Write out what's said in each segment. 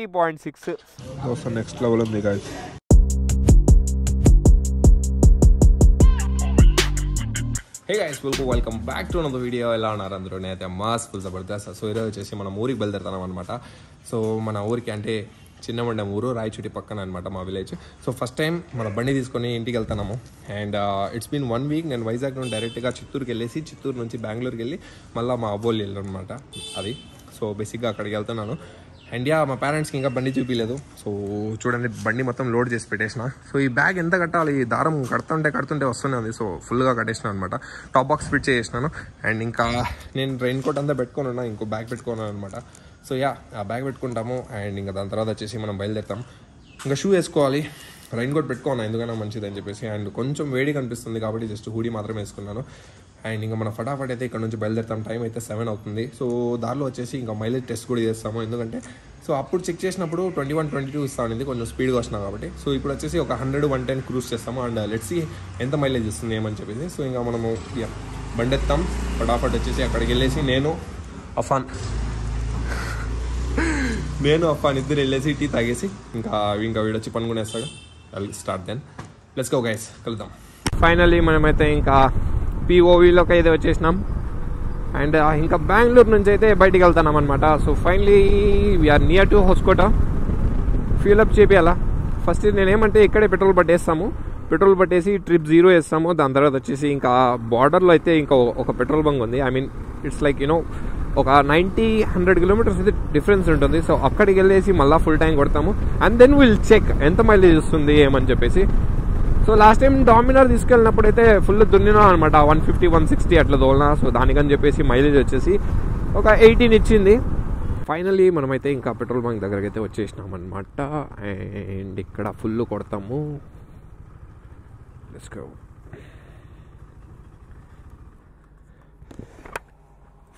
40.6 అసలు next level ఉంది guys. Hey guys, welcome back to another video. ఎలా ఉన్నారు అందరూ? నేనైతే మాస్ ఫుల్ జబర్దస్త్. సో ఈరోజు వచ్చేసి మనం ఊరికి బయలుదేరుతున్నాం అనమాట. సో మన ఊరికి అంటే చిన్నమండం ఊరు, రాయచోటి పక్కన అనమాట మా విలేజ్. సో ఫస్ట్ టైం మన బండి తీసుకొని ఇంటికి వెళ్తున్నాము. And it's been 1 week. నేను వైజాగ్ నుండి డైరెక్ట్గా చిత్తూరుకి వెళ్ళేసి చిత్తూరు నుంచి బెంగళూరుకి వెళ్ళి మళ్ళీ మా అబ్బోళ్ళు వెళ్ళాను అనమాట. అది సో బేసిక్గా అక్కడికి వెళ్తున్నాను. అండ్ మా పేరెంట్స్కి ఇంకా బండి చూపించలేదు. సో చూడండి, బండి మొత్తం లోడ్ చేసి పెట్టేసిన. సో ఈ బ్యాగ్ ఎంత కట్టాలి, దారం కడుతుంటే వస్తూనే ఉంది. సో ఫుల్గా కట్టేసిన అనమాట. టాప్ బాక్స్ ఫిట్ చేసినాను. అండ్ ఇంకా నేను రెయిన్ కోట్ అంతా పెట్టుకొని ఉన్నా, ఇంకో బ్యాగ్ పెట్టుకున్నాను అనమాట. సో ఆ బ్యాగ్ పెట్టుకుంటాము. అండ్ ఇంకా దాని తర్వాత వచ్చేసి మనం బయలుదేరుతాం. ఇంకా షూ వేసుకోవాలి, రెయిన్ కోట్ పెట్టుకోను ఎందుకైనా మంచిది అని చెప్పేసి. అండ్ కొంచెం వేడి కనిపిస్తుంది కాబట్టి జస్ట్ హూడీ మాత్రమే వేసుకున్నాను. అండ్ ఇంకా మన ఫటాఫట్ అయితే ఇక్కడ నుంచి బయలుదేరుతాం. టైం అయితే 7 అవుతుంది. సో దారిలో వచ్చేసి ఇంకా మైలేజ్ టెస్ట్ కూడా చేస్తాము. ఎందుకంటే సో అప్పుడు చెక్ చేసినప్పుడు 21-22 ఇస్తా ఉంది, కొంచెం స్పీడ్గా వచ్చినా కాబట్టి. సో ఇప్పుడు వచ్చేసి ఒక 100-110 క్రూజ్ చేస్తాము. అండ్ లెట్స్ సీ ఎంత మైలేజ్ ఇస్తుంది ఏమని చెప్పేసి. సో ఇంకా మనము బండి ఎత్తాం, ఫటాఫట్ వచ్చేసి అక్కడికి వెళ్ళేసి నేను అఫాన్ ఇద్దరు వెళ్ళేసి టీ తాగేసి ఇంకా వీడొచ్చి పనుకునేస్తాడు. Start then let's go guys, కలుద్దాం. ఫైనల్లీ మనమైతే ఇంకా POVలోకి అయితే వచ్చేసినాం. అండ్ ఇంకా బెంగళూరు నుంచి అయితే బయటికి వెళ్తున్నాం అనమాట. So finally we're near to Hoskote. Fuel up చేపియాలా. ఫస్ట్ నేనేమంటే ఇక్కడే పెట్రోల్ పట్టేసి ట్రిప్ 0 వేస్తాము. దాని తర్వాత వచ్చేసి ఇంకా బార్డర్లో అయితే ఇంకా ఒక పెట్రోల్ బంక్ ఉంది. ఐ మీన్ ఇట్స్ లైక్ ఒక 90-100 కిలోమీటర్స్ అయితే డిఫరెన్స్ ఉంటుంది. సో అక్కడికి వెళ్ళేసి మళ్ళీ ఫుల్ ట్యాంక్ కొడతాము. అండ్ దెన్ విల్ చెక్ ఎంత మైలేజ్ వస్తుంది ఏమని చెప్పేసి. సో లాస్ట్ టైం డామినార్ తీసుకెళ్ళినప్పుడు అయితే ఫుల్ దున్నినా అనమాట, 150-160 అట్లా తోలినా. సో దానికని చెప్పేసి మైలేజ్ వచ్చేసి ఒక 18 ఇచ్చింది. ఫైనల్లీ మనమైతే ఇంకా పెట్రోల్ బంక్ దగ్గరికి అయితే వచ్చేసినాం అనమాట. అండ్ ఇక్కడ ఫుల్ కొడతాము. Let's go.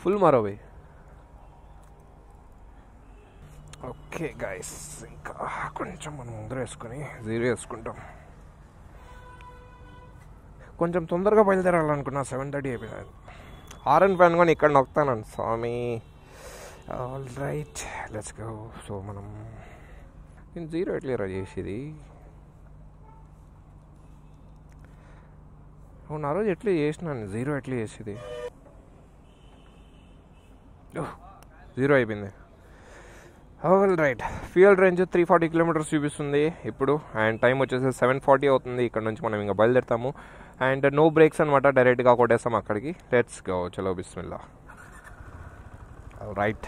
ఫుల్ మారోవే. ఓకే గైస్, ఇంకా కొంచెం మనం ముందర వేసుకొని 0 వేసుకుంటాం. కొంచెం తొందరగా బయలుదేరాలనుకున్నా, 7:30 అయిపోయింది. హారన్ ఫ్యాన్ కానీ ఇక్కడ నొక్కుతానండి స్వామి. All right, let's go. So మనం నేను 0 ఎట్లా చేసేది? అవును, ఆ రోజు ఎట్లా చేసినాను, 0 ఎట్లా చేసేది? 0 అయిపోయింది. All right, fuel range 340 kilometres చూపిస్తుంది ఇప్పుడు. అండ్ టైం వచ్చేసి 7:40 అవుతుంది. ఇక్కడ నుంచి మనం ఇంకా బయలుదేరుతాము. అండ్ నో బ్రేక్స్ అనమాట, డైరెక్ట్గా కొట్టేస్తాం అక్కడికి. లెట్స్ గో, చలో బిస్మిల్లా. All right.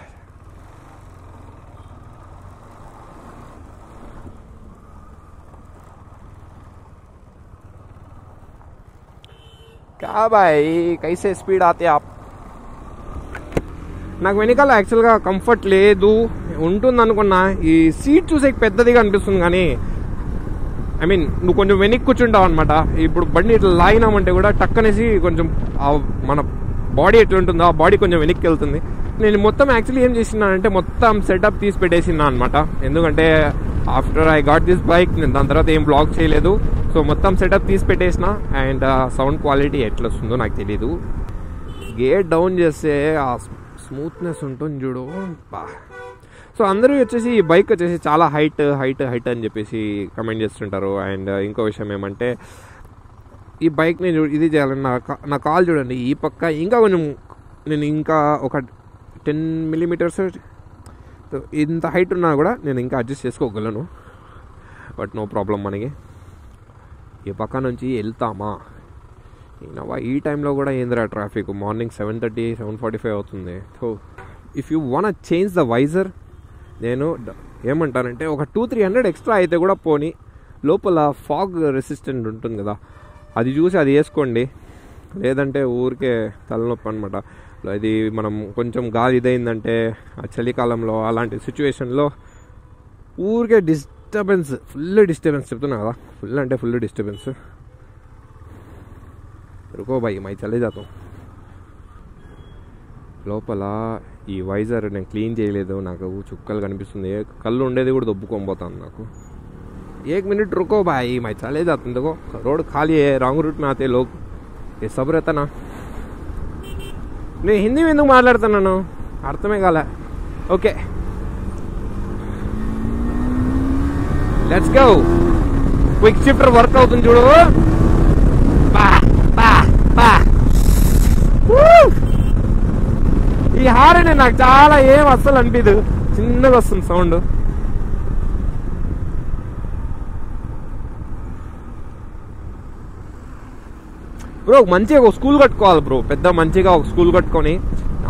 क्या भाई, कैसे स्पीड आते आप? నాకు వెనకాల యాక్చువల్గా కంఫర్ట్ లేదు, ఉంటుంది అనుకున్నా. ఈ సీట్ చూసే పెద్దదిగా అనిపిస్తుంది కానీ ఐ మీన్ నువ్వు కొంచెం వెనక్కి కూర్చుంటావు అనమాట. ఇప్పుడు బండి ఇట్లా లాగినామంటే కూడా టక్కనేసి కొంచెం మన బాడీ ఎట్లా ఉంటుందో ఆ బాడీ కొంచెం వెనక్కి వెళ్తుంది. నేను మొత్తం యాక్చువల్లీ ఏం చేసినానంటే మొత్తం సెటప్ తీసి పెట్టేసినా అనమాట. ఎందుకంటే after I got this bike నేను దాని తర్వాత ఏం బ్లాగ్ చేయలేదు. సో మొత్తం సెటప్ తీసి పెట్టేసిన. అండ్ సౌండ్ క్వాలిటీ ఎట్లా వస్తుందో నాకు తెలీదు. గేర్ డౌన్ చేస్తే ఆ స్మూత్నెస్ ఉంటుంది చూడు బా. సో అందరూ వచ్చేసి ఈ బైక్ వచ్చేసి చాలా హైట్ అని చెప్పేసి కమెంట్ చేస్తుంటారు. అండ్ ఇంకో విషయం ఏమంటే ఈ బైక్ నేను ఇది చేయాలని నా కాల్ చూడండి ఈ పక్క ఇంకా కొంచెం నేను ఇంకా ఒక 10 మిల్లీమీటర్స్ ఇంత హైట్ ఉన్నా కూడా నేను ఇంకా అడ్జస్ట్ చేసుకోగలను. బట్ నో ప్రాబ్లం, మనకి ఈ పక్క నుంచి వెళ్తామా. ఈ టైంలో కూడా ఏందిరా ట్రాఫిక్, మార్నింగ్ 7:30-7:45 అవుతుంది. So if you want change the visor, నేను ఏమంటానంటే ఒక 200-300 ఎక్స్ట్రా అయితే కూడా పోనీ, లోపల ఫాగ్ రెసిస్టెంట్ ఉంటుంది కదా అది చూసి అది వేసుకోండి. లేదంటే ఊరికే తలనొప్పి అనమాట. ఇది మనం కొంచెం గాలి ఇదైందంటే ఆ చలికాలంలో అలాంటి సిచ్యువేషన్లో ఊరికే ఫుల్ డిస్టర్బెన్స్ చెప్తున్నా కదా, ఫుల్ అంటే ఫుల్ డిస్టర్బెన్స్. रुको भाई, मैं चले जाता हूँ. లోపల ఈ వైజర్ నేను క్లీన్ చేయలేదు, నాకు చుక్కలు కనిపిస్తుంది. కళ్ళు ఉండేది కూడా దొబ్బుకొని పోతాను నాకు. 1 मिनट रुको भाई, मैं चले जाता हूँ. देखो रोड खाली है, रॉन्ग रूट में आते लोग, ये सब रहता ना. నేను హిందీ ఎందుకు మాట్లాడుతున్నాను అర్థమే కాలే. Okay let's go. Quick shifter work అవుతుంది చూడు. ఈ హారన్ నాకు చాలా ఏం అస్సలు అనిపించదు, చిన్నగా వస్తుంది సౌండ్. బ్రో మంచిగా ఒక స్కూల్ కట్టుకోవాలి బ్రో, పెద్ద మంచిగా ఒక స్కూల్ కట్టుకొని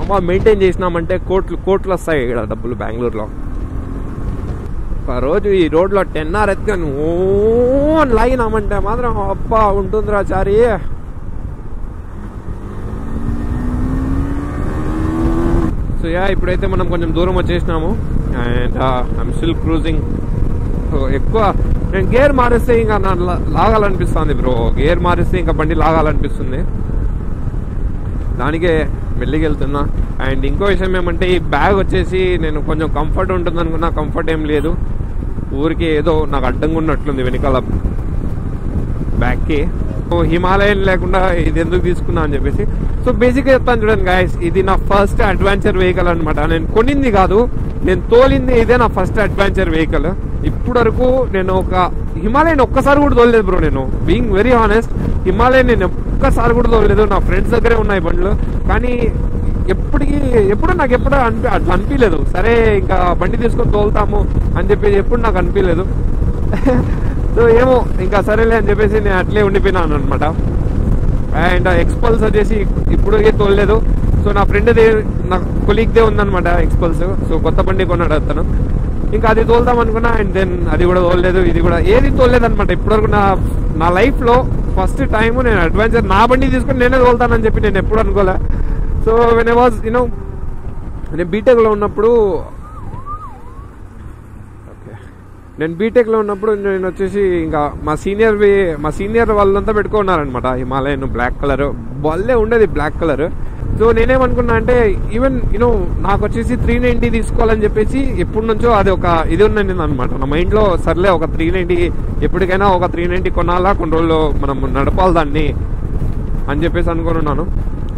అమ్మ మెయింటైన్ చేసినామంటే కోట్లు వస్తాయి ఇక్కడ డబ్బులు బెంగళూరులో. ఒక రోజు ఈ రోడ్లో 10 ఎత్తుకొని ఓ లాగినామంటే మాత్రం అబ్బా ఉంటుందిరా చారి. సో యా ఇప్పుడైతే మనం కొంచెం దూరం వచ్చేసినాము and I'm still cruising. So ఎక్కువ నేను గేర్ మారిస్తే ఇంకా లాగాలనిపిస్తుంది బ్రో, గేర్ మారిస్తే ఇంకా బండి లాగాలనిపిస్తుంది, దానికే మెల్లికి వెళ్తున్నా. అండ్ ఇంకో విషయం ఏమంటే ఈ బ్యాగ్ వచ్చేసి నేను కొంచెం కంఫర్ట్ ఉంటుంది అనుకున్నా, కంఫర్ట్ ఏం లేదు, ఊరికి ఏదో నాకు అడ్డంగా ఉన్నట్లుంది వెనకాల బ్యాగ్కి. సో హిమాలయన్ లేకుండా ఇది ఎందుకు తీసుకున్నా అని చెప్పేసి. సో బేసిక్గా చెప్తాను చూడండి గాయస్, ఇది నా ఫస్ట్ అడ్వెంచర్ వెహికల్ అనమాట. నేను కొనింది కాదు, నేను తోలింది ఇదే నా ఫస్ట్ అడ్వెంచర్ వెహికల్. ఇప్పటి వరకు నేను ఒక హిమాలయన్ ఒక్కసారి కూడా తోలలేదు బ్రో. నేను బీయింగ్ వెరీ హానెస్ట్, హిమాలయన్ నేను ఒక్కసారి కూడా తోలలేదు. నా ఫ్రెండ్స్ దగ్గరే ఉన్నాయి బండ్లు, కానీ ఎప్పుడు నాకు అట్లా అనిపించలేదు. సరే ఇంకా బండి తీసుకొని తోలుతాము అని చెప్పేసి ఎప్పుడు నాకు అనిపించలేదు. సో ఏమో ఇంకా సరేలే అని చెప్పేసి నేను అట్లే ఉండిపోయినాను అనమాట. అండ్ ఎక్స్పల్స్ వచ్చేసి ఇప్పుడు తోలలేదు. సో నా ఫ్రెండ్దే, నా కొలీగ్దే ఉందనమాట ఎక్స్పల్స్. సో కొత్త బండి కొన్నాడు అతను, ఇంకా అది తోలుదాం అనుకున్నా. అండ్ దెన్ అది కూడా తోలలేదు, ఇది కూడా ఏది తోలలేదు అనమాట. ఇప్పటివరకు నా లైఫ్ లో ఫస్ట్ టైం నేను అడ్వెంచర్ నా బండి తీసుకుని నేనే తోలుతానని చెప్పి నేను ఎప్పుడు అనుకోలే. సో వెన్ ఐ వాజ్ నేను బీటెక్లో ఉన్నప్పుడు నేను వచ్చేసి ఇంకా మా సీనియర్ వాళ్ళంతా పెట్టుకున్నారనమాట హిమాలయన్ బ్లాక్ కలర్, భలే ఉండేది బ్లాక్ కలర్. సో నేనేమనుకున్నా అంటే ఈవెన్ నాకు వచ్చేసి 390 తీసుకోవాలని చెప్పేసి ఎప్పటి నుంచో అది ఒక ఇది ఉన్నది అనమాట నా మైండ్ లో. సర్లే ఒక 390 ఎప్పటికైనా ఒక 390 కొనాలా, కొన్ని రోజులు మనం నడపాలి దాన్ని అని చెప్పేసి అనుకుని ఉన్నాను.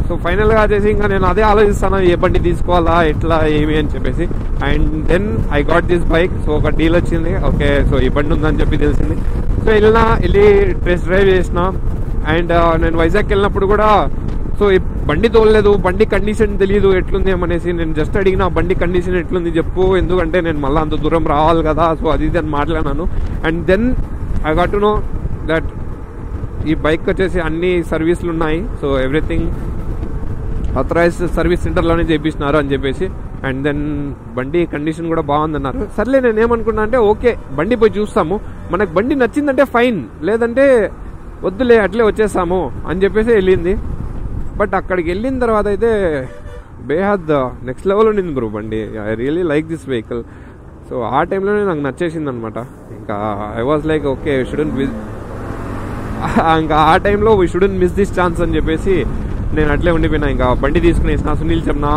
సో ఫైనల్ గా వచ్చేసి ఇంకా నేను అదే ఆలోచిస్తాను, ఏ బండి తీసుకోవాలా, ఎట్లా ఏమి అని చెప్పేసి. And then I got this bike. So ఒక డీల్ వచ్చింది, ఓకే సో ఈ బండి ఉందని చెప్పి తెలిసింది. సో వెళ్ళి టెస్ట్ డ్రైవ్ చేసిన. అండ్ నేను వైజాగ్ వెళ్ళినప్పుడు కూడా సో ఈ బండి తోలలేదు, బండి కండిషన్ తెలియదు ఎట్లుంది ఏమనేసి. నేను జస్ట్ అడిగిన బండి కండిషన్ ఎట్లుంది చెప్పు, ఎందుకంటే నేను మళ్ళీ అంత దూరం రావాలి కదా, సో అది ఇది అని మాట్లాడినాను. And then I got to know that ఈ బైక్ వచ్చేసి అన్ని సర్వీసులు ఉన్నాయి. సో ఎవ్రీథింగ్ ఆథరైజ్డ్ సర్వీస్ సెంటర్లోనే చేపిస్తున్నారు అని చెప్పేసి. అండ్ దెన్ బండి కండిషన్ కూడా బాగుందన్నారు. సర్లే నేను ఏమనుకున్నా అంటే ఓకే బండి పోయి చూస్తాము, మనకు బండి నచ్చిందంటే ఫైన్, లేదంటే వద్దులే అట్లే వచ్చేసాము అని చెప్పేసి వెళ్ళింది. బట్ అక్కడికి వెళ్ళిన తర్వాత అయితే బేహద్ నెక్స్ట్ లెవెల్ ఉండింది బ్రో బండి. I really like this vehicle. So ఆ టైంలోనే నాకు నచ్చేసింది అనమాట. ఇంకా ఐ వాజ్ లైక్ ఓకే ఇంకా ఆ టైంలో we shouldn't miss this chance అని చెప్పేసి నేను అట్లే ఉండిపోయినా. ఇంకా బండి తీసుకునేసిన సునీల్ చెప్పినా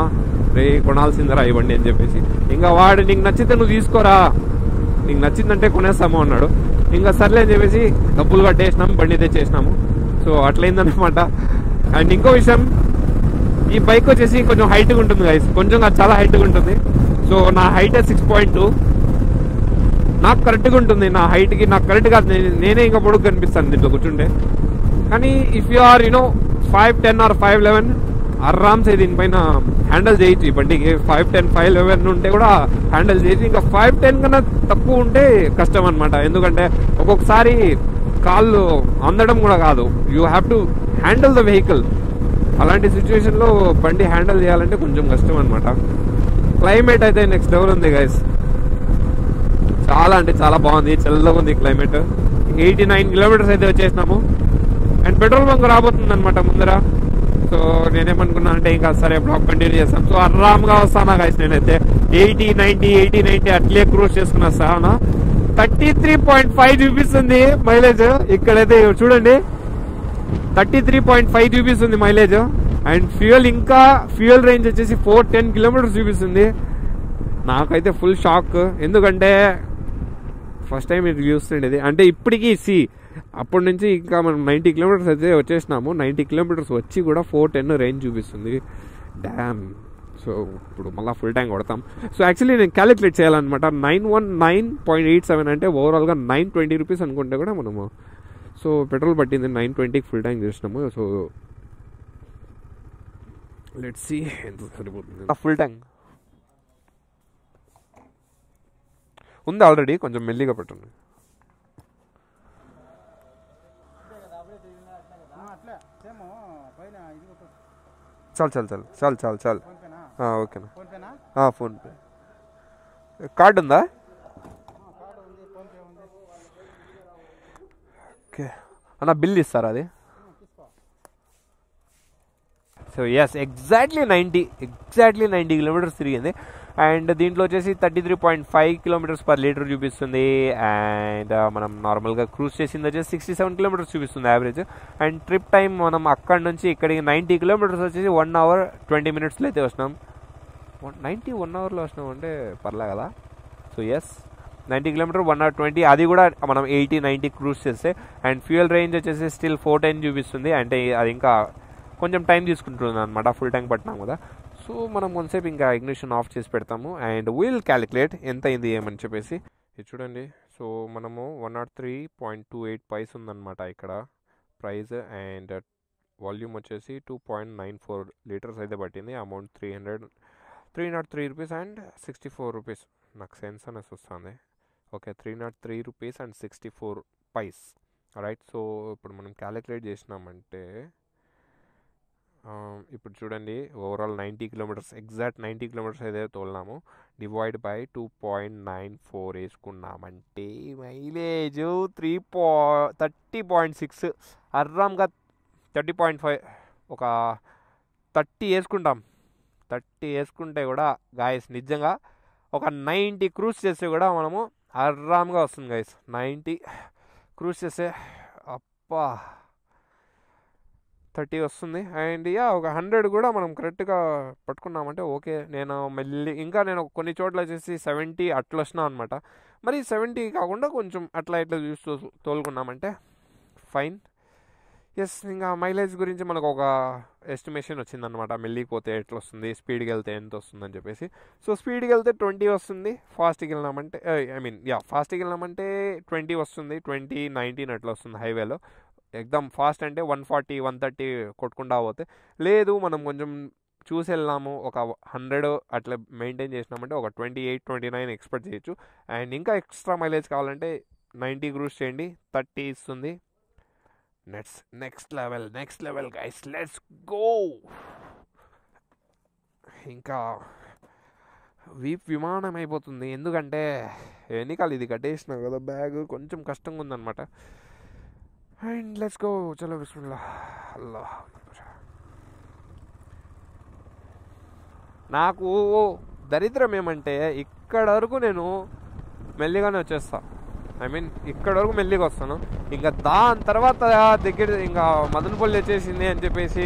రే కొనాల్సిందరా ఈ బండి అని చెప్పేసి. ఇంకా వాడు నీకు నచ్చితే నువ్వు తీసుకోరా, నీకు నచ్చిందంటే కొనేస్తాము అన్నాడు. ఇంకా సర్లే అని చెప్పేసి డబ్బులు కట్టేసినాము, బండి తెచ్చేసినాము. సో అట్లయిందనమాట. అండ్ ఇంకో విషయం, ఈ బైక్ వచ్చేసి కొంచెం హైట్గా ఉంటుంది గైస్, కొంచెం చాలా హైట్గా ఉంటుంది. సో నా హైట్ 6.2, నాకు కరెక్ట్గా ఉంటుంది. నా హైట్కి నాకు కరెక్ట్ కాదు, నేనే ఇంకా పొడుగు కనిపిస్తాను దీంట్లో కూర్చుంటే. కానీ ఇఫ్ యు ఆర్ 5'10" or 5'11" ఆరామ్సే దీనిపైన హ్యాండిల్ చేయొచ్చు. ఈ బండికి 5'10", 5'11" ఉంటే కూడా హ్యాండిల్ చేయొచ్చు. ఇంకా 5'10" కన్నా తక్కువ ఉంటే కష్టం అనమాట. ఎందుకంటే ఒక్కొక్కసారి కాళ్ళు అందడం కూడా కాదు, you have to handle the vehicle. అలాంటి సిచ్యువేషన్లో బండి హ్యాండిల్ చేయాలంటే కొంచెం కష్టం అనమాట. క్లైమేట్ అయితే నెక్స్ట్ లెవెల్ ఉంది గైస్, చాలా అంటే చాలా బాగుంది, చల్లగా ఉంది క్లైమేట్. 89 కిలోమీటర్స్ అయితే వచ్చేసినాము. అండ్ పెట్రోల్ బంక్ రాబోతుంది అనమాట ముందర. సో నేనేమనుకున్నా అంటే ఇంకా సరే బ్లాక్ కంటిన్యూ చేస్తాను. సో ఆరామ్గా వస్తానా గైస్, నేనైతే 80-90 అట్లే క్రూజ్ చేసుకుని వస్తాను. 33.5 చూపిస్తుంది మైలేజ్. ఇక్కడైతే చూడండి 33.5 చూపిస్తుంది మైలేజ్. అండ్ ఫ్యూయల్ రేంజ్ వచ్చేసి 410 కిలోమీటర్స్ చూపిస్తుంది. నాకైతే ఫుల్ షాక్, ఎందుకంటే ఫస్ట్ టైం ఇది చూస్తుండేది. అంటే ఇప్పటికీ అప్పటి నుంచి ఇంకా మనం 90 కిలోమీటర్స్ అయితే వచ్చేసినాము. 90 కిలోమీటర్స్ వచ్చి కూడా 410 రేంజ్ చూపిస్తుంది. డ్యామ్, సో ఇప్పుడు మళ్ళీ ఫుల్ ట్యాంక్ కొడతాం. సో యాక్చువల్లీ నేను క్యాలిక్యులేట్ చేయాలన్నమాట. 919.87 అంటే ఓవరాల్గా 920 రూపీస్ అనుకుంటే కూడా మనము. సో పెట్రోల్ పట్టింది 920కి ఫుల్ ట్యాంక్ చేసినాము. సో లెట్స్ సీ ఎంత సరిపోతుంది. ఫుల్ ట్యాంక్ ఉంది ఆల్రెడీ, కొంచెం మెల్లిగా పెట్టండి. చాలు ఓకేనా. ఫోన్పే కార్డు ఉందా? ఓకే అన్న, బిల్ ఇస్తారా అది? సో ఎస్, ఎగ్జాక్ట్లీ 90 కిలోమీటర్స్ తిరిగింది. అండ్ దీంట్లో వచ్చేసి 33.5 కిలోమీటర్స్ పర్ లీటర్ చూపిస్తుంది. అండ్ మనం నార్మల్గా క్రూజ్ చేసింది వచ్చేసి 67 కిలోమీటర్స్ చూపిస్తుంది యావరేజ్. అండ్ ట్రిప్ టైం మనం అక్కడ నుంచి ఇక్కడికి 90 కిలోమీటర్స్ వచ్చేసి 1 అవర్ 20 మినిట్స్లో అయితే వస్తున్నాం. 1 అవర్లో వస్తున్నాం అంటే పర్లే కదా. సో ఎస్, 90 కిలోమీటర్ 1 అవర్ 20, అది కూడా మనం 80-90 క్రూజ్ చేస్తే. అండ్ ఫ్యూయల్ రేంజ్ వచ్చేసి స్టిల్ 410 చూపిస్తుంది. అంటే అది ఇంకా కొంచెం టైం తీసుకుంటుంది అనమాట ఫుల్ ట్యాంక్ పట్టినాం కదా. సో మనం కొంతసేపు ఇంకా ఇగ్నిషన్ ఆఫ్ చేసి పెడతాము. అండ్ విల్ క్యాలిక్యులేట్ ఎంత అయింది ఏమని చెప్పేసి. ఇది చూడండి. సో మనము 103.28 పైస్ ఉందన్నమాట ఇక్కడ ప్రైస్. అండ్ వాల్యూమ్ వచ్చేసి 2.94 లీటర్స్ అయితే పట్టింది. Amount 303 rupees and 64 rupees. నాకు సెన్స్ అనేసి వస్తుంది. Okay, 303 rupees and 64 paise. Right. So ఇప్పుడు మనం క్యాలిక్యులేట్ చేసినామంటే ఇప్పుడు చూడండి, ఓవరాల్ 90 కిలోమీటర్స్, ఎగ్జాక్ట్ 90 కిలోమీటర్స్ ఏదైతే తోలినామో డివైడ్ బై 2.94 వేసుకున్నామంటే మైలేజ్ 30.6, అర్రామ్గా 30.5, ఒక 30 వేసుకుంటాం. 30 వేసుకుంటే కూడా గాయస్ నిజంగా ఒక 90 క్రూజ్ చేస్తే కూడా మనము అర్రామ్గా వస్తుంది గాయస్. 90 క్రూజ్ చేస్తే అప్పా 30 వస్తుంది. అండ్ ఒక 100 కూడా మనం కరెక్ట్గా పట్టుకున్నామంటే ఓకే. నేను మళ్ళీ ఇంకా నేను కొన్ని చోట్ల వచ్చేసి 70 అట్లా వచ్చినా అనమాట. మరి 70 కాకుండా కొంచెం అట్లా ఇట్లా చూస్తూ తోలుకున్నామంటే ఫైన్. ఎస్, ఇంకా మైలేజ్ గురించి మనకు ఒక ఎస్టిమేషన్ వచ్చిందనమాట. మెల్లికి పోతే ఎట్లా వస్తుంది, స్పీడ్కి వెళ్తే ఎంత వస్తుందని చెప్పేసి. సో స్పీడ్కి వెళ్తే 20 వస్తుంది, ఫాస్ట్కి వెళ్ళినామంటే ఫాస్ట్కి వెళ్ళినామంటే 20 వస్తుంది, 20, 19 అట్లా వస్తుంది హైవేలో. ఎక్దమ్ ఫాస్ట్ అంటే 140, 130 కొట్టుకుంటా పోతే. లేదు మనం కొంచెం చూసి వెళ్ళాము, ఒక 100 అట్లా మెయింటైన్ చేసినామంటే ఒక 28, 29 ఎక్స్పెక్ట్ చేయొచ్చు. అండ్ ఇంకా ఎక్స్ట్రా మైలేజ్ కావాలంటే 90 క్రూజ్ చేయండి, 30 ఇస్తుంది. Next level guys, let's go. ఇంకా విమానం అయిపోతుంది, ఎందుకంటే ఎన్నికలు ఇది కట్టేసినా కదా, బ్యాగ్ కొంచెం కష్టంగా ఉందన్నమాట. అండ్ లెట్స్ గో, చలో బిస్మిల్లా. అల్లాహ్ నాకు దరిద్రం ఏమంటే ఇక్కడ వరకు నేను మెల్లిగానే వచ్చేస్తా. ఇక్కడ వరకు మెల్లిగా వస్తాను. ఇంకా దాని తర్వాత దగ్గర ఇంకా మదనపల్లి వచ్చేసింది అని చెప్పేసి,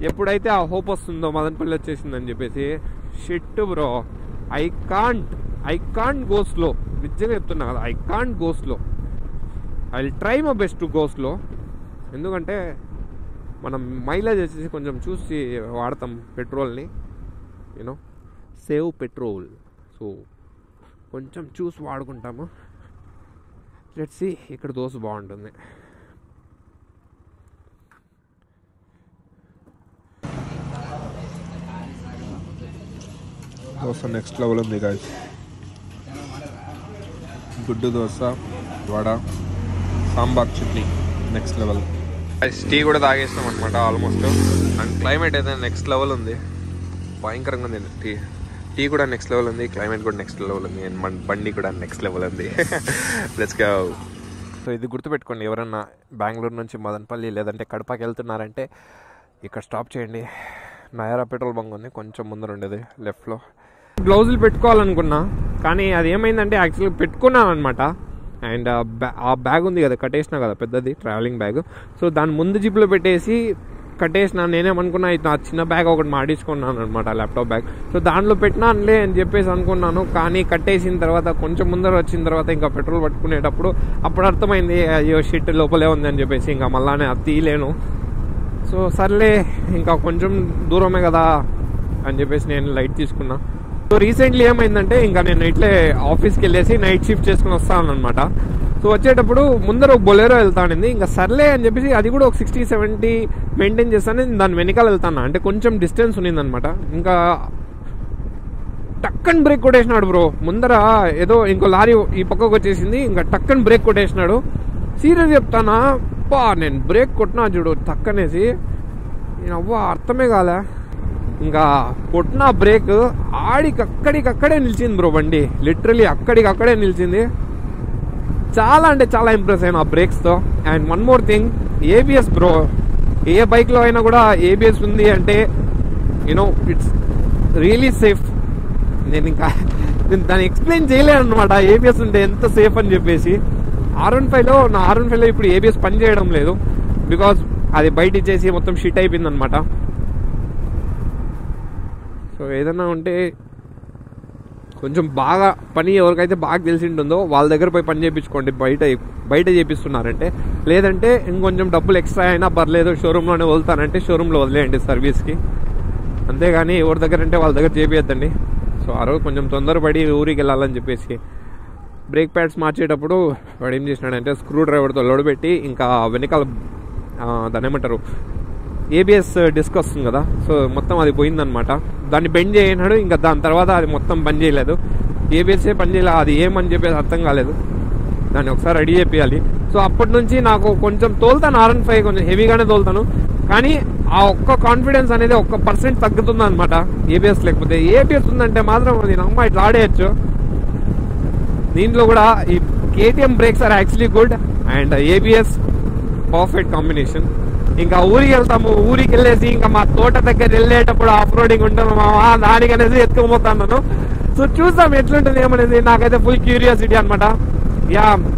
ఎప్పుడైతే ఆ హోప్ వస్తుందో మదనపల్లి వచ్చేసింది అని చెప్పేసి, shit bro, I can't go slow. నిజంగా చెప్తున్నా కదా, I can't go slow. I will try my best to go slow. ఎందుకంటే మనం మైలేజ్ వచ్చేసి కొంచెం చూసి వాడతాం పెట్రోల్ని, యూనో, సేవ్ పెట్రోల్. సో కొంచెం చూసి వాడుకుంటాము. లెట్స్ సీ, ఇక్కడ దోశ బాగుంటుంది. దోశ నెక్స్ట్ లెవెల్ ఉంది గాయ్స్. గుడ్డు dosa, vada, sambar chutney next level. Tea కూడా తాగేస్తాం అనమాట ఆల్మోస్ట్. అండ్ క్లైమేట్ అయితే నెక్స్ట్ లెవెల్ ఉంది, భయంకరంగా ఉంది. టీ కూడా నెక్స్ట్ లెవెల్ ఉంది, క్లైమేట్ కూడా నెక్స్ట్ లెవెల్ ఉంది, అండ్ మన బండి కూడా నెక్స్ట్ లెవెల్ ఉంది. Let's go. సో ఇది గుర్తుపెట్టుకోండి, ఎవరన్నా బెంగళూరు నుంచి మదనపల్లి లేదంటే కడపకి వెళ్తున్నారంటే ఇక్కడ స్టాప్ చేయండి. నయారా పెట్రోల్ బంక్ ఉంది కొంచెం ముందర ఉండేది లెఫ్ట్లో. గ్లౌజులు పెట్టుకోవాలనుకున్నా, కానీ అది ఏమైందంటే యాక్చువల్గా పెట్టుకున్నాను అనమాట. అండ్ ఆ బ్యాగ్ ఉంది కదా, కట్టేసినా కదా పెద్దది ట్రావెలింగ్ బ్యాగ్. సో దాని ముందు జిప్లో పెట్టేసి కట్టేసిన. నేనేమనుకున్నా, నా చిన్న బ్యాగ్ ఒకటి మాడించుకున్నాను అనమాట, ల్యాప్టాప్ బ్యాగ్. సో దాంట్లో పెట్టినానులే అని చెప్పేసి అనుకున్నాను. కానీ కట్టేసిన తర్వాత కొంచెం ముందర వచ్చిన తర్వాత ఇంకా పెట్రోల్ పట్టుకునేటప్పుడు అప్పుడు అర్థమైంది, అయ్యో షిట్ లోపలే ఉంది అని చెప్పేసి. ఇంకా మళ్ళానే అది తీయలేను. సో సర్లే, ఇంకా కొంచెం దూరమే కదా, అని చెప్పేసి నేను లైట్ తీసుకున్నా. సో రీసెంట్లీ ఏమైందంటే ఇంకా నేను ఇట్లే ఆఫీస్కి వెళ్ళేసి నైట్ షిఫ్ట్ చేసుకుని వస్తాను అనమాట. సో వచ్చేటప్పుడు ముందర ఒక బొలెరో వెళ్తానింది, ఇంకా సర్లే అని చెప్పేసి అది కూడా ఒక 60-70 మెయింటైన్ చేస్తాను, దాని వెనకాల వెళ్తాను. అంటే కొంచెం డిస్టెన్స్ ఉన్నిందనమాట. ఇంకా టక్కన్ బ్రేక్ కొట్టేసినాడు బ్రో. ముందర ఏదో ఇంకో లారీ ఈ పక్కకు వచ్చేసింది, ఇంకా టక్కన్ బ్రేక్ కొట్టేసినాడు. సీరియస్ చెప్తానా, నేను బ్రేక్ కొట్టినా చూడు టక్కనేసి, నేను అవ్వ అర్థమే కాలే. ఇంకా కొట్టిన బ్రేక్ అక్కడికక్కడే నిలిచింది బ్రో బండి. లిటరలీ అక్కడికక్కడే నిలిచింది. చాలా అంటే చాలా ఇంప్రెస్ అయినా ఆ బ్రేక్స్తో. And one more thing, ABS bro. ఏ బైక్లో అయినా కూడా ఏబిఎస్ ఉంది అంటే యూనో ఇట్స్ రియలీ సేఫ్. నేను దాన్ని ఎక్స్ప్లెయిన్ చేయలేను అనమాట ఏబిఎస్ ఉంటే ఎంత సేఫ్ అని చెప్పేసి. R15లో నా R15లో ఇప్పుడు ఏబిఎస్ పని చేయడం లేదు, బికాజ్ అది బయట ఇచ్చేసి మొత్తం షిట్ అయిపోయింది అనమాట. సో ఏదన్నా ఉంటే కొంచెం బాగా పని ఎవరికైతే బాగా తెలిసి ఉంటుందో వాళ్ళ దగ్గర పోయి పని చేయించుకోండి, బయట చేపిస్తున్నారంటే. లేదంటే ఇంకొంచెం డబ్బులు ఎక్స్ట్రా అయినా పర్లేదు, షోరూంలోనే వదులుతానంటే షోరూంలో వదిలేయండి సర్వీస్కి. అంతేగాని ఎవరి దగ్గర అంటే వాళ్ళ దగ్గర చేపియద్దండి. సో ఆ రోజు కొంచెం తొందరపడి ఊరికి వెళ్ళాలని చెప్పేసి బ్రేక్ ప్యాడ్స్ మార్చేటప్పుడు వాడు ఏం చేసినాడంటే స్క్రూ డ్రైవర్తో లోడుపెట్టి ఇంకా వెనకాల దాన్ని ఏమంటారు ఏబిఎస్ డిస్క్ వస్తుంది కదా, సో మొత్తం అది పోయిందనమాట. దాన్ని బెండ్ చేయనాడు. ఇంకా దాని తర్వాత అది మొత్తం పని చేయలేదు, ఏబిఎస్ఏ పని చేయలేదు. అది ఏమని చెప్పేసి అర్థం కాలేదు, దాన్ని ఒకసారి రెడీ చేయాలి. సో అప్పటి నుంచి నాకు కొంచెం తోలుతాను R15, కొంచెం హెవీగానే తోలుతాను. కానీ ఆ ఒక్క కాన్ఫిడెన్స్ అనేది 1% తగ్గుతుంది అనమాట ఏబిఎస్ లేకపోతే. ఏబిఎస్ ఉందంటే మాత్రం అది నమ్మ ఇట్లా ఆడేయచ్చు. దీంట్లో కూడా ఈ KTM brakes are actually good and ABS perfect combination. ఇంకా ఊరికి వెళ్తాము, ఊరికి వెళ్ళేసి ఇంకా మా తోట దగ్గర వెళ్ళేటప్పుడు ఆఫ్ రోడింగ్ ఉంటాను దానికనేసి ఎత్తుకుపోతాను. సో చూద్దాం ఎట్లుంటుంది ఏమనేది. నాకైతే ఫుల్ క్యూరియాసిటీ అనమాట.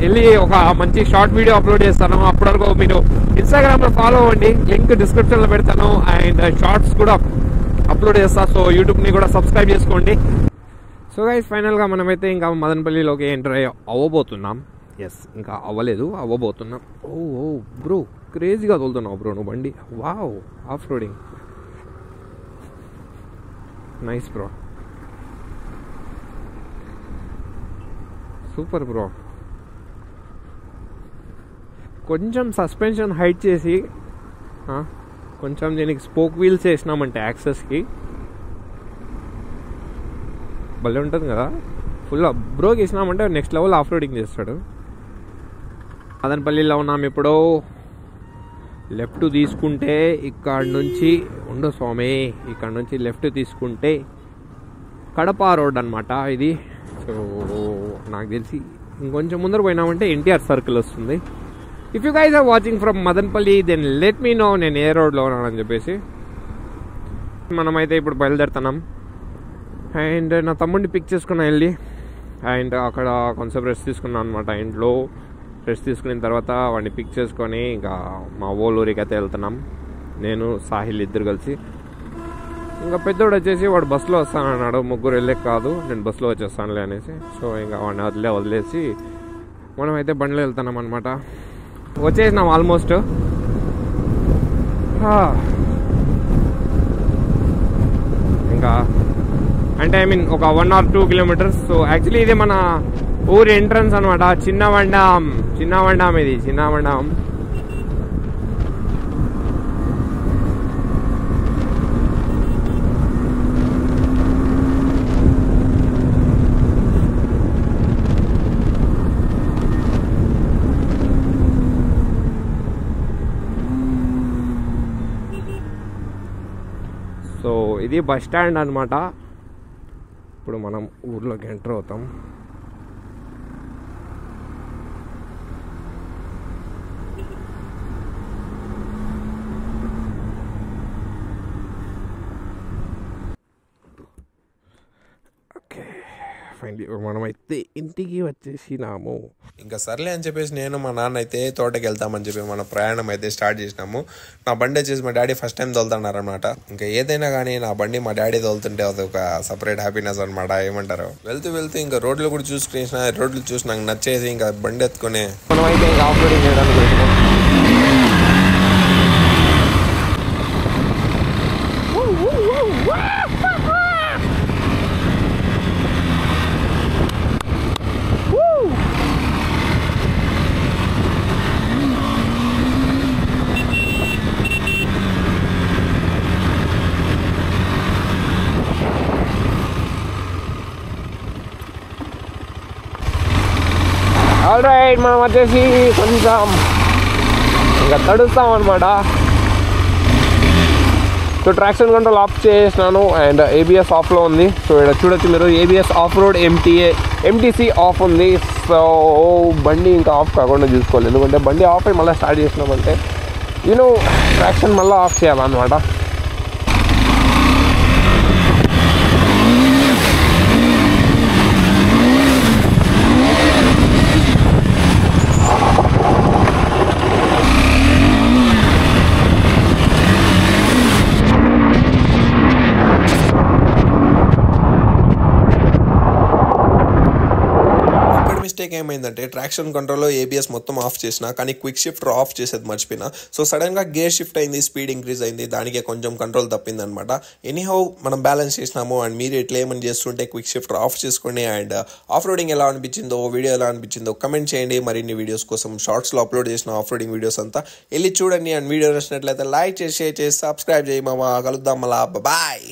వెళ్ళి ఒక మంచి షార్ట్ వీడియో అప్లోడ్ చేస్తాను. అప్పటి వరకు మీరు ఇన్స్టాగ్రామ్లో ఫాలో అవ్వండి, లింక్ డిస్క్రిప్షన్లో పెడతాను. అండ్ షార్ట్స్ కూడా అప్లోడ్ చేస్తాను, సో యూట్యూబ్ని కూడా సబ్స్క్రైబ్ చేసుకోండి. సో గైస్ ఫైనల్గా మనమైతే ఇంకా మదనపల్లిలోకి ఎంటర్ అవ్వబోతున్నాం. ఎస్, ఇంకా అవ్వబోతున్నాం. ఓ బ్రో, క్రేజీగా తోలుతున్నావు బ్రో నువ్వు బండి. Wow, off roading nice bro, super bro. కొంచెం సస్పెన్షన్ హైట్ చేసి కొంచెం దీనికి స్పోక్ వీల్స్ వేసినామంటే యాక్సెస్కి భలే ఉంటుంది కదా. ఫుల్ బ్రోకి వేసినామంటే నెక్స్ట్ లెవెల్ ఆఫ్ రోడింగ్ చేస్తాడు. మదనపల్లిలో ఉన్నాం ఇప్పుడు. లెఫ్ట్ తీసుకుంటే ఇక్కడ నుంచి ఇక్కడ నుంచి లెఫ్ట్ తీసుకుంటే కడప రోడ్ అనమాట ఇది. సో నాకు తెలిసి ఇంకొంచెం ముందర పోయినామంటే NTR సర్కిల్ వస్తుంది. If you guys are watching from Madanapalle then let me know నేను ఏ రోడ్లో ఉన్నానని చెప్పేసి. మనమైతే ఇప్పుడు బయలుదేరుతున్నాం. అండ్ నా తమ్ముడిని పిక్ చేసుకున్నా వెళ్ళి. అండ్ అక్కడ కొంచెం రెస్ట్ తీసుకున్నాను అనమాట. ఇంట్లో రెస్ట్ తీసుకున్న తర్వాత వాడిని పిక్ చేసుకొని ఇంకా మా ఊరికి అయితే వెళ్తున్నాం. నేను సాహిల్ ఇద్దరు కలిసి. ఇంకా పెద్దోడు వచ్చేసి వాడు బస్సులో వస్తానన్నాడు. ముగ్గురు వెళ్ళే కాదు, నేను బస్సులో వచ్చేస్తానులే అనేసి. సో ఇంకా వాడిని వదిలేసి మనమైతే బండిలో వెళ్తున్నాం అనమాట. వచ్చేసినాం ఆల్మోస్ట్. ఇంకా అంటే ఒక 1 or 2 kilometers. సో యాక్చువల్లీ ఇది మన ఊరి ఎంట్రన్స్ అనమాట. చిన్నవండాం ఇది చిన్నవండాం. సో ఇది బస్ స్టాండ్ అనమాట. ఇప్పుడు మనం ఊర్లోకి ఎంటర్ అవుతాం. ఓకే, ఫైనలీ మనమైతే ఇంటికి వచ్చేసినాము. ఇంకా సర్లే అని చెప్పేసి నేను మా నాన్న అయితే తోటకి వెళ్తామని చెప్పి మన ప్రయాణం అయితే స్టార్ట్ చేసినాము. నా బండి వచ్చేసి మా డాడీ ఫస్ట్ టైం తోలుతున్నారనమాట. ఇంకా ఏదైనా కానీ నా బండి మా డాడీ తోలుతుంటే అది ఒక సపరేట్ హ్యాపీనెస్ అనమాట. ఏమంటారు, వెళ్తూ ఇంకా రోడ్లు కూడా చూసుకునేసిన, రోడ్లు చూసి నాకు నచ్చేసి ఇంకా బండి ఎత్తుకునే మనమైతే ఇంకా ఆఫ్ రోడింగ్ చేయడానికి వెళ్ళినాం. ఆల్ రైట్, మనం వచ్చేసి కొంచెం ఇంకా తడుస్తాం అనమాట. సో ట్రాక్షన్ కంట్రోల్ ఆఫ్ చేసినాను అండ్ ఏబిఎస్ ఆఫ్లో ఉంది. సో ఇక్కడ చూడొచ్చు మీరు, ABS of road MTC of ఉంది. సో బండి ఇంకా ఆఫ్ కాకుండా చూసుకోవాలి, ఎందుకంటే బండి ఆఫ్ అయ్యి మళ్ళీ స్టార్ట్ చేసినామంటే ట్రాక్షన్ మళ్ళీ ఆఫ్ చేయాలన్నమాట. మిస్టేక్ ఏమైందంటే ట్రాక్షన్ కంట్రోల్లో ఏబిఎస్ మొత్తం ఆఫ్ చేసిన, కానీ క్విక్ షిఫ్టర్ ఆఫ్ చేసేది మర్చిపోయినా. సో సడన్గా గేర్ షిఫ్ట్ అయింది, స్పీడ్ ఇంక్రీజ్ అయింది, దానికే కొంచెం కంట్రోల్ తప్పింది అనమాట. ఎనీహౌ మనం బ్యాలెన్స్ చేసినాము. అండ్ మీరు ఇట్లా ఏమని చేస్తుంటే క్విక్ షిఫ్టర్ ఆఫ్ చేసుకోండి. అండ్ ఆఫ్ రోడింగ్ ఎలా అనిపించిందో, వీడియో ఎలా అనిపించిందో కమెంట్ చేయండి. మరిన్ని వీడియోస్ కోసం షార్ట్స్లో అప్లోడ్ చేసిన ఆఫ్ రోడింగ్ వీడియోస్ అంతా వెళ్ళి చూడండి. అండ్ వీడియో నచ్చినట్లయితే లైక్ చేసి, షేర్ చేసి, సబ్స్క్రైబ్ చేయి. మామ కలుద్దాం మళ్ళా, బాయ్.